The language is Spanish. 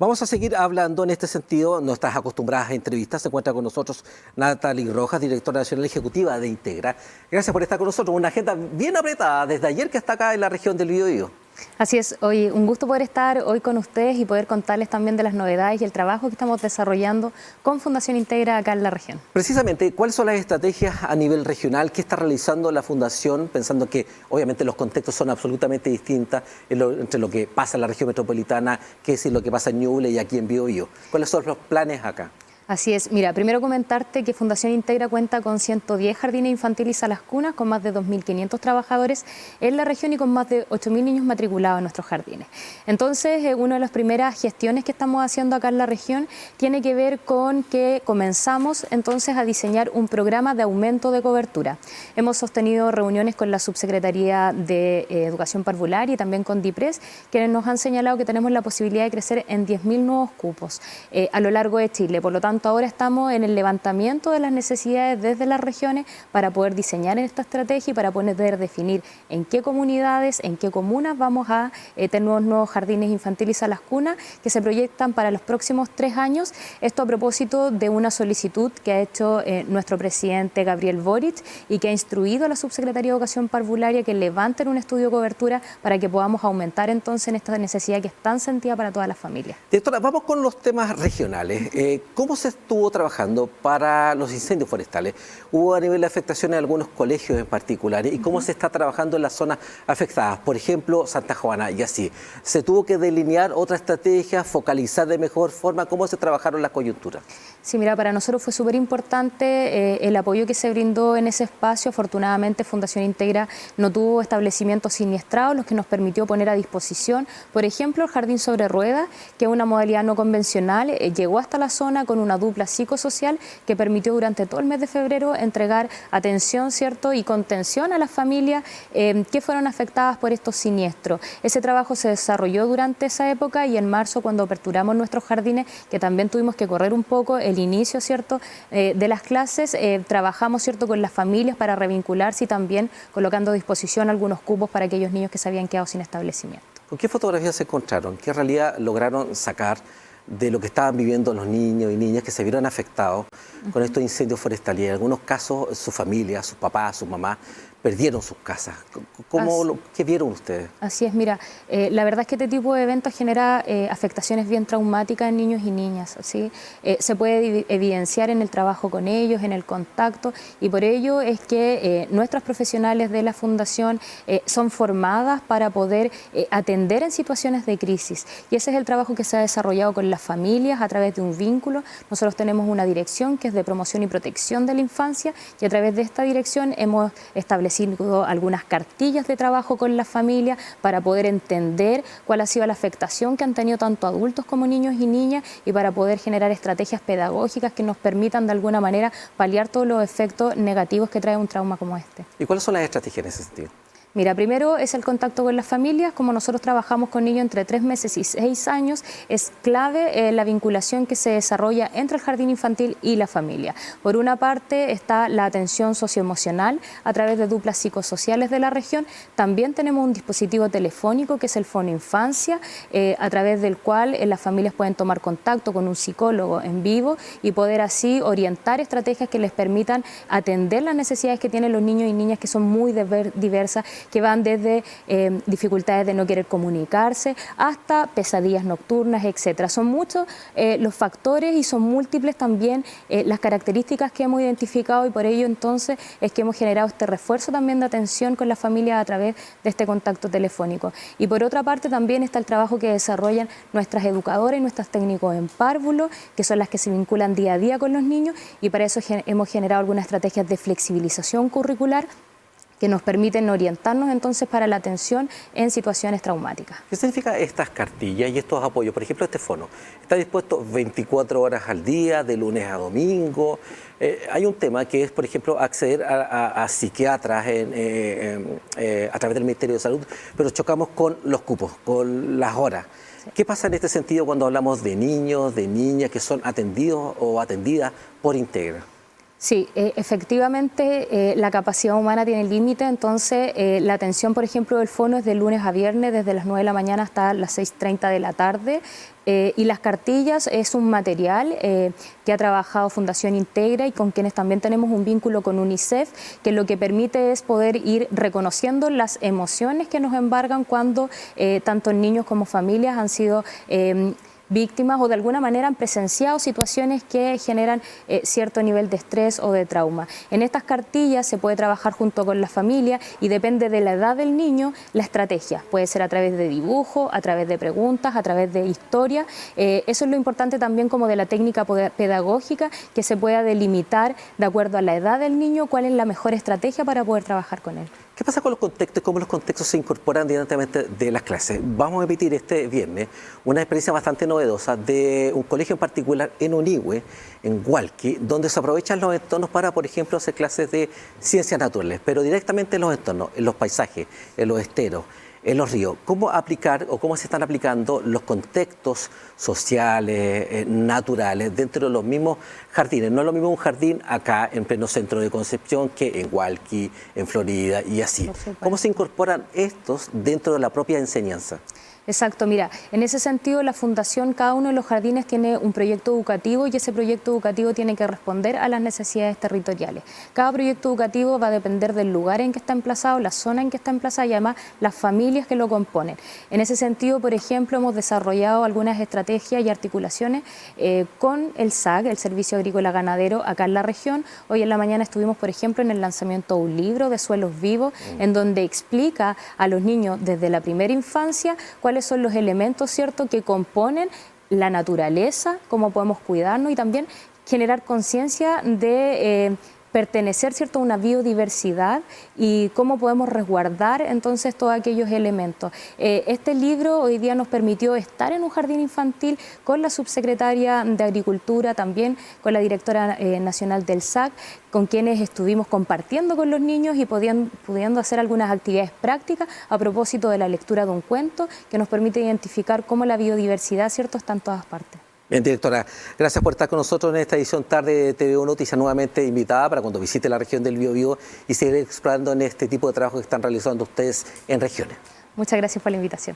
Vamos a seguir hablando en este sentido. No estás acostumbradas a entrevistas. Se encuentra con nosotros Natalie Rojas, directora nacional ejecutiva de Integra. Gracias por estar con nosotros. Una agenda bien apretada desde ayer que está acá en la región del Biobío. Así es, hoy un gusto poder estar hoy con ustedes y poder contarles también de las novedades y el trabajo que estamos desarrollando con Fundación Integra acá en la región. Precisamente, ¿cuáles son las estrategias a nivel regional que está realizando la Fundación, pensando que obviamente los contextos son absolutamente distintos entre lo que pasa en la región metropolitana, que es lo que pasa en Ñuble y aquí en Biobío? ¿Cuáles son los planes acá? Así es. Mira, primero comentarte que Fundación Integra cuenta con 110 jardines infantiles y salas cunas, con más de 2.500 trabajadores en la región y con más de 8.000 niños matriculados en nuestros jardines. Entonces, una de las primeras gestiones que estamos haciendo acá en la región tiene que ver con que comenzamos entonces a diseñar un programa de aumento de cobertura. Hemos sostenido reuniones con la Subsecretaría de Educación Parvularia y también con DIPRES, quienes nos han señalado que tenemos la posibilidad de crecer en 10.000 nuevos cupos a lo largo de Chile. Por lo tanto, ahora estamos en el levantamiento de las necesidades desde las regiones para poder diseñar esta estrategia y para poder definir en qué comunidades, en qué comunas vamos a tener nuevos jardines infantiles y salas cunas que se proyectan para los próximos 3 años. Esto a propósito de una solicitud que ha hecho nuestro presidente Gabriel Boric y que ha instruido a la Subsecretaría de Educación Parvularia que levanten un estudio de cobertura para que podamos aumentar entonces en esta necesidad que es tan sentida para todas las familias. Directora, vamos con los temas regionales. ¿Cómo se estuvo trabajando para los incendios forestales? ¿Hubo a nivel de afectaciones en algunos colegios en particular? ¿Y cómo se está trabajando en las zonas afectadas? Por ejemplo, Santa Juana y así. ¿Se tuvo que delinear otra estrategia, focalizar de mejor forma? ¿Cómo se trabajaron las coyunturas? Sí, mira, para nosotros fue súper importante el apoyo que se brindó en ese espacio. Afortunadamente, Fundación Integra no tuvo establecimientos siniestrados, los que nos permitió poner a disposición, por ejemplo, el Jardín sobre Ruedas, que es una modalidad no convencional, llegó hasta la zona con una dupla psicosocial que permitió durante todo el mes de febrero entregar atención, ¿cierto?, y contención a las familias que fueron afectadas por estos siniestros. Ese trabajo se desarrolló durante esa época y en marzo, cuando aperturamos nuestros jardines, que también tuvimos que correr un poco el inicio, ¿cierto?, de las clases, trabajamos, ¿cierto?, con las familias para revincularse y también colocando a disposición algunos cupos para aquellos niños que se habían quedado sin establecimiento. ¿Con qué fotografías se encontraron? ¿Qué realidad lograron sacar de lo que estaban viviendo los niños y niñas que se vieron afectados con estos incendios forestales? En algunos casos, su familia, sus papás, sus mamás, perdieron sus casas. ¿Qué vieron ustedes? Así es, mira, la verdad es que este tipo de eventos genera afectaciones bien traumáticas en niños y niñas, ¿sí? Se puede evidenciar en el trabajo con ellos, en el contacto, y por ello es que nuestras profesionales de la Fundación son formadas para poder atender en situaciones de crisis. Y ese es el trabajo que se ha desarrollado con las familias a través de un vínculo. Nosotros tenemos una dirección que es de promoción y protección de la infancia y a través de esta dirección hemos establecido algunas cartillas de trabajo con la familia para poder entender cuál ha sido la afectación que han tenido tanto adultos como niños y niñas y para poder generar estrategias pedagógicas que nos permitan de alguna manera paliar todos los efectos negativos que trae un trauma como este. ¿Y cuáles son las estrategias en ese sentido? Mira, primero es el contacto con las familias. Como nosotros trabajamos con niños entre 3 meses y 6 años, es clave la vinculación que se desarrolla entre el jardín infantil y la familia. Por una parte está la atención socioemocional a través de duplas psicosociales de la región. También tenemos un dispositivo telefónico que es el Fono Infancia, a través del cual las familias pueden tomar contacto con un psicólogo en vivo y poder así orientar estrategias que les permitan atender las necesidades que tienen los niños y niñas, que son muy diversas, que van desde dificultades de no querer comunicarse hasta pesadillas nocturnas, etcétera. Son muchos los factores y son múltiples también las características que hemos identificado y por ello entonces es que hemos generado este refuerzo también de atención con las familias a través de este contacto telefónico. Y por otra parte también está el trabajo que desarrollan nuestras educadoras y nuestros técnicos en párvulo, que son las que se vinculan día a día con los niños y para eso hemos generado algunas estrategias de flexibilización curricular que nos permiten orientarnos entonces para la atención en situaciones traumáticas. ¿Qué significa estas cartillas y estos apoyos? Por ejemplo, este fono está dispuesto 24 horas al día, de lunes a domingo. Hay un tema que es, por ejemplo, acceder a psiquiatras a través del Ministerio de Salud, pero chocamos con los cupos, con las horas. Sí. ¿Qué pasa en este sentido cuando hablamos de niños, de niñas que son atendidos o atendidas por Integra? Sí, efectivamente la capacidad humana tiene límite, entonces la atención, por ejemplo, del fono es de lunes a viernes, desde las 9 de la mañana hasta las 6:30 de la tarde. Y las cartillas es un material que ha trabajado Fundación Integra y con quienes también tenemos un vínculo con UNICEF, que lo que permite es poder ir reconociendo las emociones que nos embargan cuando tanto niños como familias han sido víctimas o de alguna manera han presenciado situaciones que generan cierto nivel de estrés o de trauma. En estas cartillas se puede trabajar junto con la familia y depende de la edad del niño la estrategia. Puede ser a través de dibujo, a través de preguntas, a través de historia. Eso es lo importante también como de la técnica pedagógica, que se pueda delimitar de acuerdo a la edad del niño cuál es la mejor estrategia para poder trabajar con él. ¿Qué pasa con los contextos y cómo los contextos se incorporan directamente de las clases? Vamos a emitir este viernes una experiencia bastante novedosa de un colegio en particular en Unihue, en Hualqui, donde se aprovechan los entornos para, por ejemplo, hacer clases de ciencias naturales, pero directamente en los entornos, en los paisajes, en los esteros, en los ríos. ¿Cómo aplicar o cómo se están aplicando los contextos sociales, naturales, dentro de los mismos jardines? No es lo mismo un jardín acá en pleno centro de Concepción que en Hualqui, en Florida y así. ¿Cómo se incorporan estos dentro de la propia enseñanza? Exacto, mira, en ese sentido la Fundación, cada uno de los jardines tiene un proyecto educativo y ese proyecto educativo tiene que responder a las necesidades territoriales. Cada proyecto educativo va a depender del lugar en que está emplazado, la zona en que está emplazada y además las familias que lo componen. En ese sentido, por ejemplo, hemos desarrollado algunas estrategias y articulaciones con el SAG, el Servicio Agrícola Ganadero, acá en la región. Hoy en la mañana estuvimos, por ejemplo, en el lanzamiento de un libro de suelos vivos, en donde explica a los niños desde la primera infancia cuáles son los elementos, ¿cierto?, que componen la naturaleza, cómo podemos cuidarnos y también generar conciencia de pertenecer, ¿cierto?, a una biodiversidad y cómo podemos resguardar entonces todos aquellos elementos. Este libro hoy día nos permitió estar en un jardín infantil con la subsecretaria de Agricultura, también con la directora nacional del SAC, con quienes estuvimos compartiendo con los niños y pudiendo hacer algunas actividades prácticas a propósito de la lectura de un cuento que nos permite identificar cómo la biodiversidad, ¿cierto?, está en todas partes. Bien, directora, gracias por estar con nosotros en esta edición tarde de TVO Noticias, nuevamente invitada para cuando visite la región del Biobío y seguir explorando en este tipo de trabajo que están realizando ustedes en regiones. Muchas gracias por la invitación.